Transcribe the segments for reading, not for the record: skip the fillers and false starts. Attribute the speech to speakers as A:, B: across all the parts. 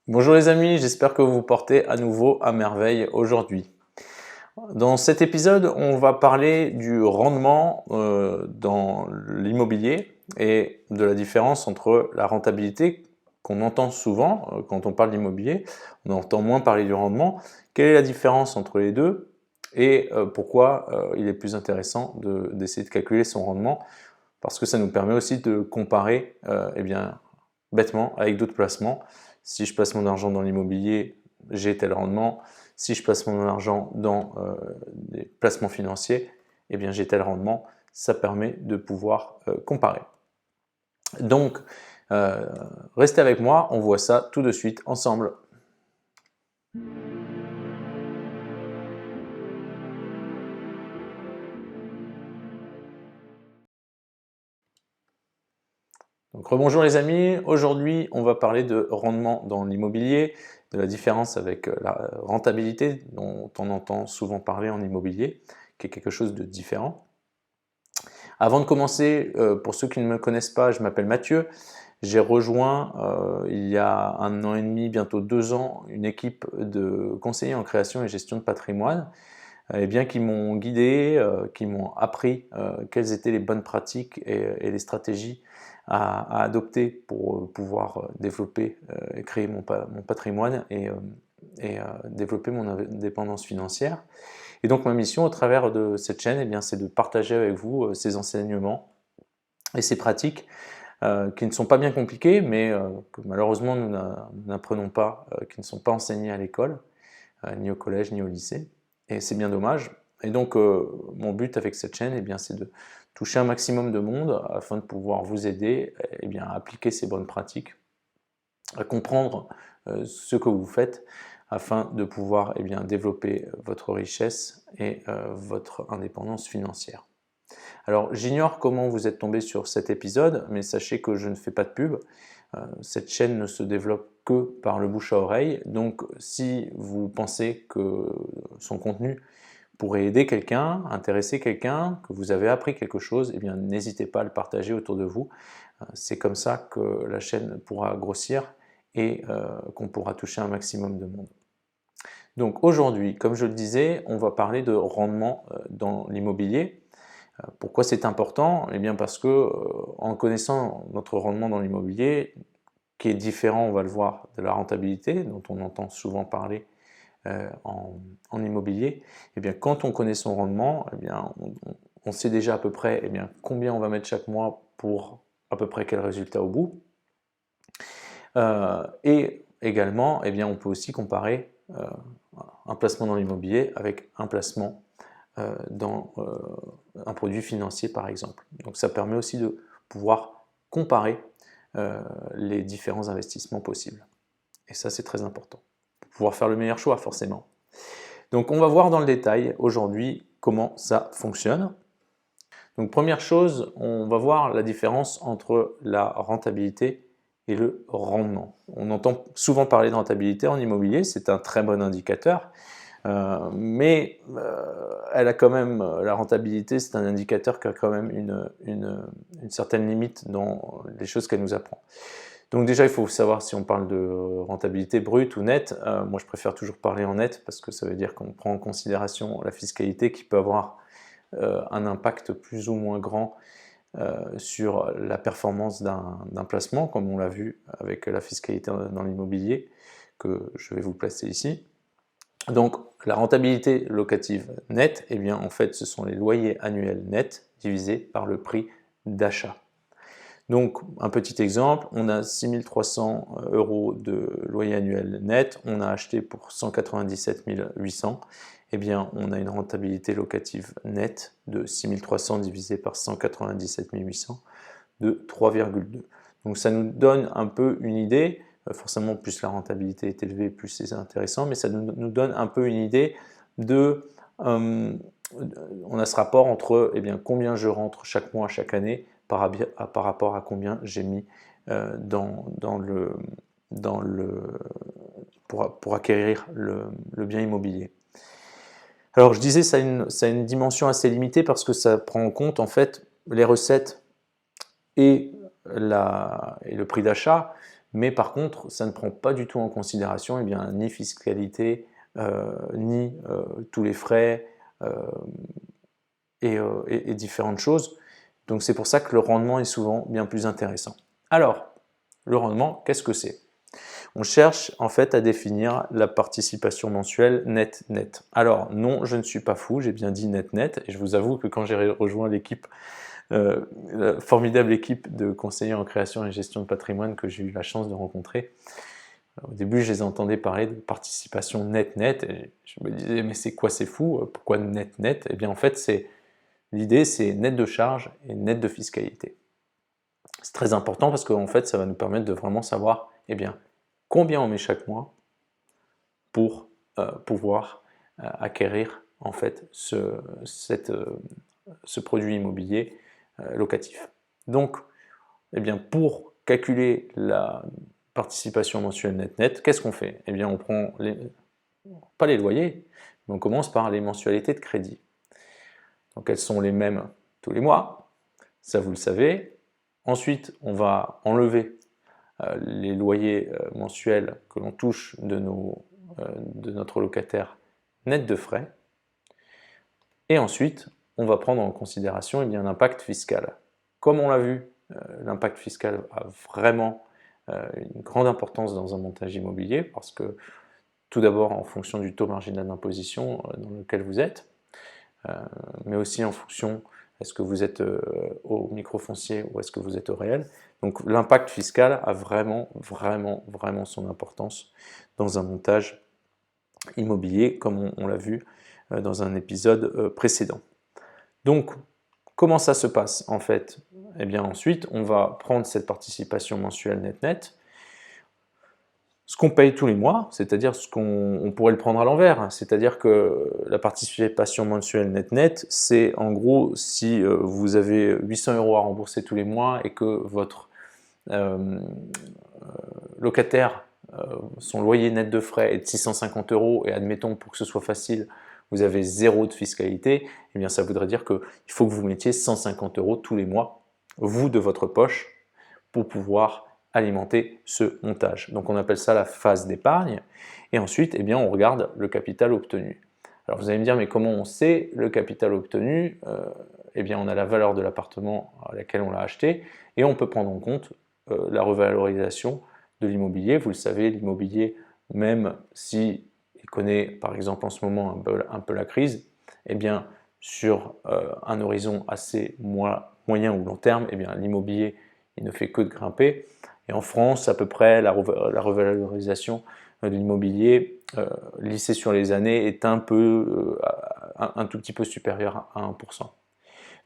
A: Bonjour les amis, j'espère que vous vous portez à nouveau à merveille aujourd'hui. Dans cet épisode, on va parler du rendement dans l'immobilier et de la différence entre la rentabilité qu'on entend souvent quand on parle d'immobilier, on entend moins parler du rendement. Quelle est la différence entre les deux et pourquoi il est plus intéressant d'essayer de calculer son rendement? Parce que ça nous permet aussi de comparer bêtement avec d'autres placements. Si je place mon argent dans l'immobilier, j'ai tel rendement. Si je place mon argent dans des placements financiers, j'ai tel rendement. Ça permet de pouvoir comparer. Donc, restez avec moi, on voit ça tout de suite ensemble. Donc rebonjour les amis, aujourd'hui on va parler de rendement dans l'immobilier, de la différence avec la rentabilité dont on entend souvent parler en immobilier, qui est quelque chose de différent. Avant de commencer, pour ceux qui ne me connaissent pas, je m'appelle Mathieu, j'ai rejoint il y a 1 an et demi, bientôt 2 ans, une équipe de conseillers en création et gestion de patrimoine qui m'ont guidé, qui m'ont appris quelles étaient les bonnes pratiques et les stratégies à adopter pour pouvoir développer et créer mon patrimoine et développer mon indépendance financière. Et donc ma mission au travers de cette chaîne, c'est de partager avec vous ces enseignements et ces pratiques qui ne sont pas bien compliquées, mais que malheureusement nous n'apprenons pas, qui ne sont pas enseignées à l'école, ni au collège, ni au lycée. Et c'est bien dommage. Et donc, mon but avec cette chaîne, c'est de toucher un maximum de monde afin de pouvoir vous aider à appliquer ces bonnes pratiques, à comprendre ce que vous faites afin de pouvoir développer votre richesse et votre indépendance financière. Alors, j'ignore comment vous êtes tombé sur cet épisode, mais sachez que je ne fais pas de pub. Cette chaîne ne se développe que par le bouche à oreille, donc si vous pensez que son contenu pourrait aider quelqu'un, intéresser quelqu'un, que vous avez appris quelque chose, n'hésitez pas à le partager autour de vous. C'est comme ça que la chaîne pourra grossir et qu'on pourra toucher un maximum de monde. Donc aujourd'hui, comme je le disais, on va parler de rendement dans l'immobilier. Pourquoi c'est important? Parce que en connaissant notre rendement dans l'immobilier, qui est différent, on va le voir, de la rentabilité, dont on entend souvent parler en immobilier, quand on connaît son rendement, on sait déjà à peu près combien on va mettre chaque mois pour à peu près quel résultat au bout. Et également, on peut aussi comparer un placement dans l'immobilier avec un placement dans un produit financier par exemple. Donc ça permet aussi de pouvoir comparer les différents investissements possibles. Et ça c'est très important, pour pouvoir faire le meilleur choix forcément. Donc on va voir dans le détail aujourd'hui comment ça fonctionne. Donc première chose, on va voir la différence entre la rentabilité et le rendement. On entend souvent parler de rentabilité en immobilier, c'est un très bon indicateur. Mais elle a quand même, la rentabilité, c'est un indicateur qui a quand même une certaine limite dans les choses qu'elle nous apprend. Donc déjà, il faut savoir si on parle de rentabilité brute ou nette. Moi, je préfère toujours parler en net parce que ça veut dire qu'on prend en considération la fiscalité qui peut avoir un impact plus ou moins grand sur la performance d'un placement, comme on l'a vu avec la fiscalité dans l'immobilier, que je vais vous placer ici. Donc la rentabilité locative nette, en fait ce sont les loyers annuels nets divisés par le prix d'achat. Donc un petit exemple, on a 6 300 € de loyer annuel net, on a acheté pour 197 800, on a une rentabilité locative nette de 6 300 divisé par 197 800 de 3,2. Donc ça nous donne un peu une idée. Forcément, plus la rentabilité est élevée, plus c'est intéressant, mais ça nous donne un peu une idée de... on a ce rapport entre combien je rentre chaque mois, chaque année, par rapport à combien j'ai mis pour acquérir le bien immobilier. Alors je disais, ça a une dimension assez limitée parce que ça prend en compte en fait les recettes et le prix d'achat, mais par contre, ça ne prend pas du tout en considération ni fiscalité, ni tous les frais et différentes choses. Donc c'est pour ça que le rendement est souvent bien plus intéressant. Alors, le rendement, qu'est-ce que c'est? On cherche en fait à définir la participation mensuelle net-net. Alors non, je ne suis pas fou, j'ai bien dit net-net, et je vous avoue que quand j'ai rejoint l'équipe, la formidable équipe de conseillers en création et gestion de patrimoine que j'ai eu la chance de rencontrer, au début je les entendais parler de participation net-net, et je me disais mais c'est quoi, c'est fou, pourquoi net-net? Eh bien en fait l'idée c'est net de charge et net de fiscalité. C'est très important parce qu'en fait ça va nous permettre de vraiment savoir combien on met chaque mois pour pouvoir acquérir en fait ce produit immobilier locatif. Donc, pour calculer la participation mensuelle net-net, qu'est-ce qu'on fait? On prend pas les loyers, mais on commence par les mensualités de crédit. Donc, elles sont les mêmes tous les mois, ça vous le savez. Ensuite, on va enlever les loyers mensuels que l'on touche de notre locataire net de frais. Et ensuite, on va prendre en considération l'impact fiscal. Comme on l'a vu, l'impact fiscal a vraiment une grande importance dans un montage immobilier parce que tout d'abord en fonction du taux marginal d'imposition dans lequel vous êtes, mais aussi en fonction est-ce que vous êtes au microfoncier ou est-ce que vous êtes au réel. Donc l'impact fiscal a vraiment son importance dans un montage immobilier comme on l'a vu dans un épisode précédent. Donc comment ça se passe en fait? Ensuite on va prendre cette participation mensuelle net-net, ce qu'on paye tous les mois, c'est-à-dire ce qu'on pourrait le prendre à l'envers, c'est-à-dire que la participation mensuelle net-net, c'est en gros si vous avez 800 € à rembourser tous les mois et que votre locataire, son loyer net de frais est de 650 € et admettons pour que ce soit facile, vous avez 0 de fiscalité, ça voudrait dire qu'il faut que vous mettiez 150 € tous les mois, vous de votre poche, pour pouvoir alimenter ce montage. Donc on appelle ça la phase d'épargne. Et ensuite, on regarde le capital obtenu. Alors vous allez me dire, mais comment on sait le capital obtenu? On a la valeur de l'appartement à laquelle on l'a acheté et on peut prendre en compte la revalorisation de l'immobilier. Vous le savez, l'immobilier, même si il connaît par exemple en ce moment un peu la crise, sur un horizon assez moyen ou long terme, l'immobilier il ne fait que de grimper. Et en France, à peu près, la revalorisation de l'immobilier lissée sur les années est un tout petit peu supérieure à 1%.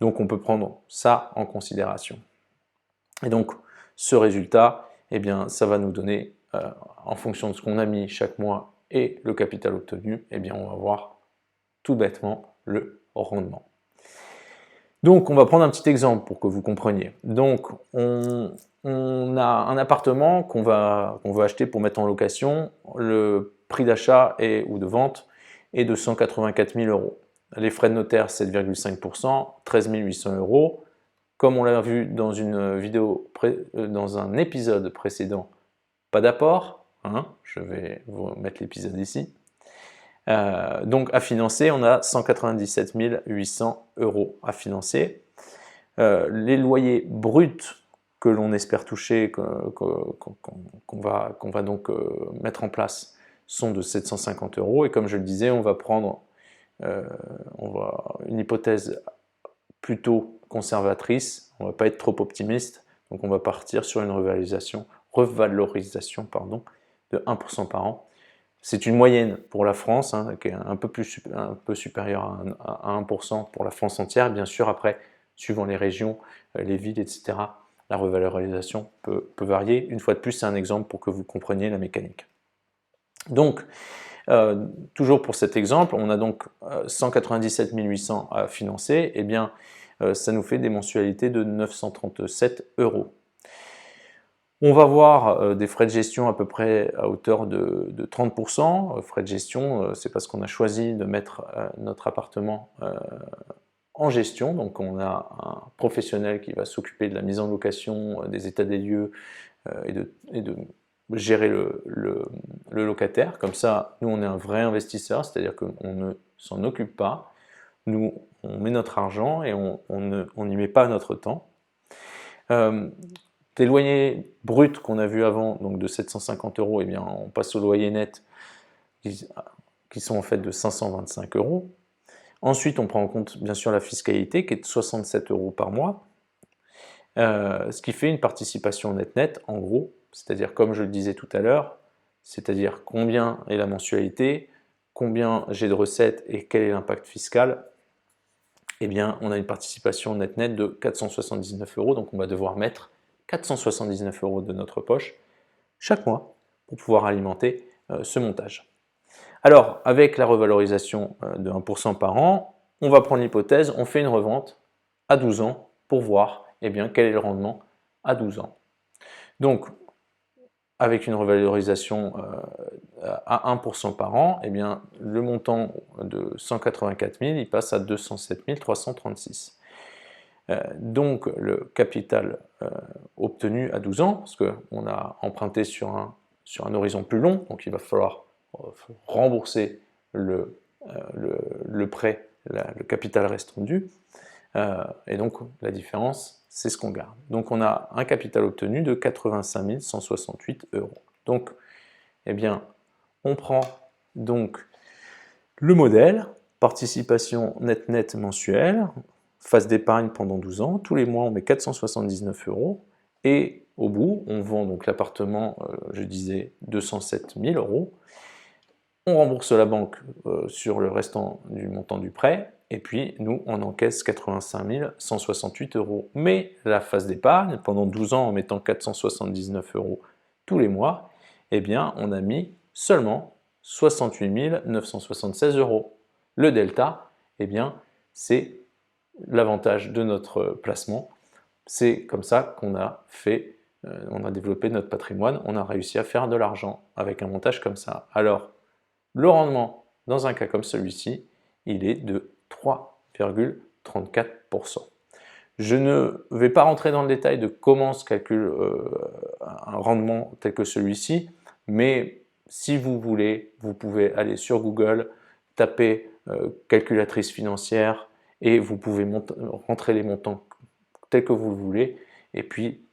A: Donc on peut prendre ça en considération. Et donc ce résultat, ça va nous donner, en fonction de ce qu'on a mis chaque mois et le capital obtenu, on va voir tout bêtement le rendement. Donc on va prendre un petit exemple pour que vous compreniez. Donc on a un appartement qu'on veut acheter pour mettre en location. Le prix d'achat ou de vente est de 184 000 €. Les frais de notaire 7,5%, 13 800 €. Comme on l'a vu dans une vidéo, dans un épisode précédent, pas d'apport. Je vais vous mettre l'épisode ici. Donc à financer, on a 197 800 € à financer. Les loyers bruts que l'on espère toucher, qu'on va donc mettre en place, sont de 750 €. Et comme je le disais, on va prendre une hypothèse plutôt conservatrice, on ne va pas être trop optimiste, donc on va partir sur une revalorisation de 1% par an. C'est une moyenne pour la France, qui est un peu supérieure à 1% pour la France entière. Bien sûr, après, suivant les régions, les villes, etc., la revalorisation peut varier. Une fois de plus, c'est un exemple pour que vous compreniez la mécanique. Donc, toujours pour cet exemple, on a donc 197 800 à financer, ça nous fait des mensualités de 937 €. On va voir des frais de gestion à peu près à hauteur de 30%. Frais de gestion, c'est parce qu'on a choisi de mettre notre appartement en gestion. Donc on a un professionnel qui va s'occuper de la mise en location, des états des lieux, et de gérer le locataire. Comme ça, nous, on est un vrai investisseur, c'est-à-dire qu'on ne s'en occupe pas. Nous, on met notre argent et on n'y met pas notre temps. Des loyers bruts qu'on a vus avant, donc de 750 €, eh bien, on passe au loyer net qui sont en fait de 525 €. Ensuite, on prend en compte bien sûr la fiscalité qui est de 67 € par mois, ce qui fait une participation net en gros, c'est-à-dire comme je le disais tout à l'heure, c'est-à-dire combien est la mensualité, combien j'ai de recettes et quel est l'impact fiscal. Eh bien, on a une participation net de 479 €, donc on va devoir mettre 479 € de notre poche chaque mois pour pouvoir alimenter ce montage. Alors, avec la revalorisation de 1% par an, on va prendre l'hypothèse, on fait une revente à 12 ans pour voir quel est le rendement à 12 ans. Donc, avec une revalorisation à 1% par an, le montant de 184 000, il passe à 207 336. Donc, le capital obtenu à 12 ans, parce qu'on a emprunté sur un horizon plus long, donc il va falloir rembourser le prêt, le capital restant dû, et donc la différence, c'est ce qu'on garde. Donc on a un capital obtenu de 85 168 €. Donc, on prend donc le modèle, participation net mensuelle, phase d'épargne pendant 12 ans, tous les mois on met 479 €, et au bout, on vend donc l'appartement, je disais 207 000 €, on rembourse la banque sur le restant du montant du prêt, et puis nous, on encaisse 85 168 €. Mais la phase d'épargne, pendant 12 ans en mettant 479 € tous les mois, on a mis seulement 68 976 €. Le delta, c'est l'avantage de notre placement. C'est comme ça qu'on a fait, on a développé notre patrimoine, on a réussi à faire de l'argent avec un montage comme ça. Alors, le rendement, dans un cas comme celui-ci, il est de 3,34%. Je ne vais pas rentrer dans le détail de comment se calcule un rendement tel que celui-ci, mais si vous voulez, vous pouvez aller sur Google, taper calculatrice financière et vous pouvez rentrer les montants tels que vous le voulez, et puis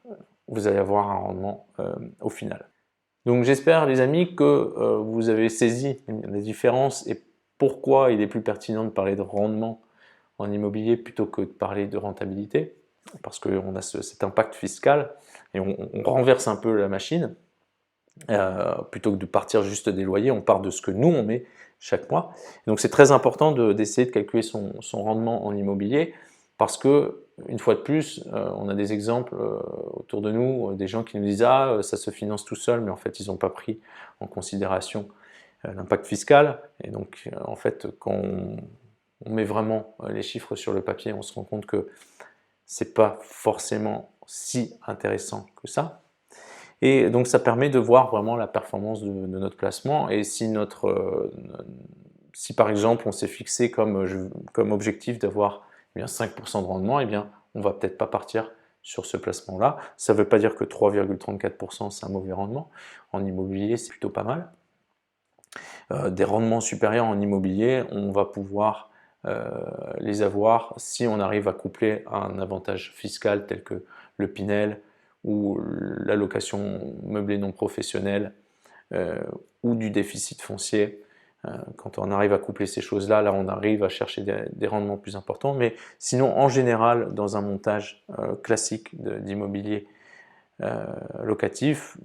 A: vous allez avoir un rendement au final. Donc j'espère les amis que vous avez saisi les différences et pourquoi il est plus pertinent de parler de rendement en immobilier plutôt que de parler de rentabilité, parce qu'on a cet impact fiscal et on renverse un peu la machine. Plutôt que de partir juste des loyers, on part de ce que nous on met chaque mois. Donc c'est très important d'essayer de calculer son rendement en immobilier, parce que une fois de plus, on a des exemples autour de nous, des gens qui nous disent ah ça se finance tout seul, mais en fait ils n'ont pas pris en considération l'impact fiscal. Et donc en fait quand on met vraiment les chiffres sur le papier, on se rend compte que c'est pas forcément si intéressant que ça. Et donc ça permet de voir vraiment la performance de notre placement, et si par exemple on s'est fixé comme objectif d'avoir 5% de rendement, on va peut-être pas partir sur ce placement-là. Ça ne veut pas dire que 3,34% c'est un mauvais rendement. En immobilier, c'est plutôt pas mal. Des rendements supérieurs en immobilier, on va pouvoir les avoir si on arrive à coupler un avantage fiscal tel que le Pinel, ou la location meublée non professionnelle, ou du déficit foncier. Quand on arrive à coupler ces choses-là, là on arrive à chercher des rendements plus importants. Mais sinon, en général, dans un montage classique d'immobilier locatif,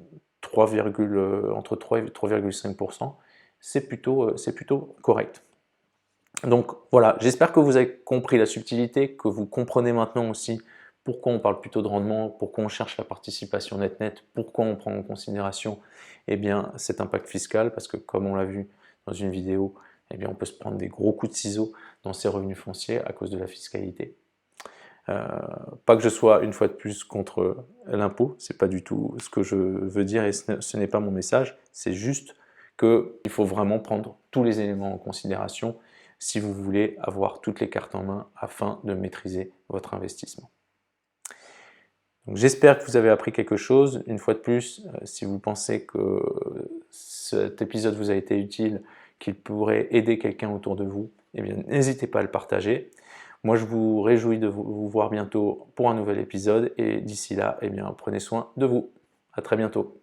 A: entre 3 et 3,5%, c'est plutôt correct. Donc voilà, j'espère que vous avez compris la subtilité, que vous comprenez maintenant aussi pourquoi on parle plutôt de rendement, pourquoi on cherche la participation net, pourquoi on prend en considération cet impact fiscal, parce que comme on l'a vu dans une vidéo, on peut se prendre des gros coups de ciseaux dans ses revenus fonciers à cause de la fiscalité. Pas que je sois une fois de plus contre l'impôt, c'est pas du tout ce que je veux dire, et ce n'est pas mon message, c'est juste qu'il faut vraiment prendre tous les éléments en considération si vous voulez avoir toutes les cartes en main afin de maîtriser votre investissement. Donc j'espère que vous avez appris quelque chose. Une fois de plus, si vous pensez que cet épisode vous a été utile, qu'il pourrait aider quelqu'un autour de vous, eh bien n'hésitez pas à le partager. Moi je vous réjouis de vous voir bientôt pour un nouvel épisode et d'ici là, eh bien, prenez soin de vous. À très bientôt.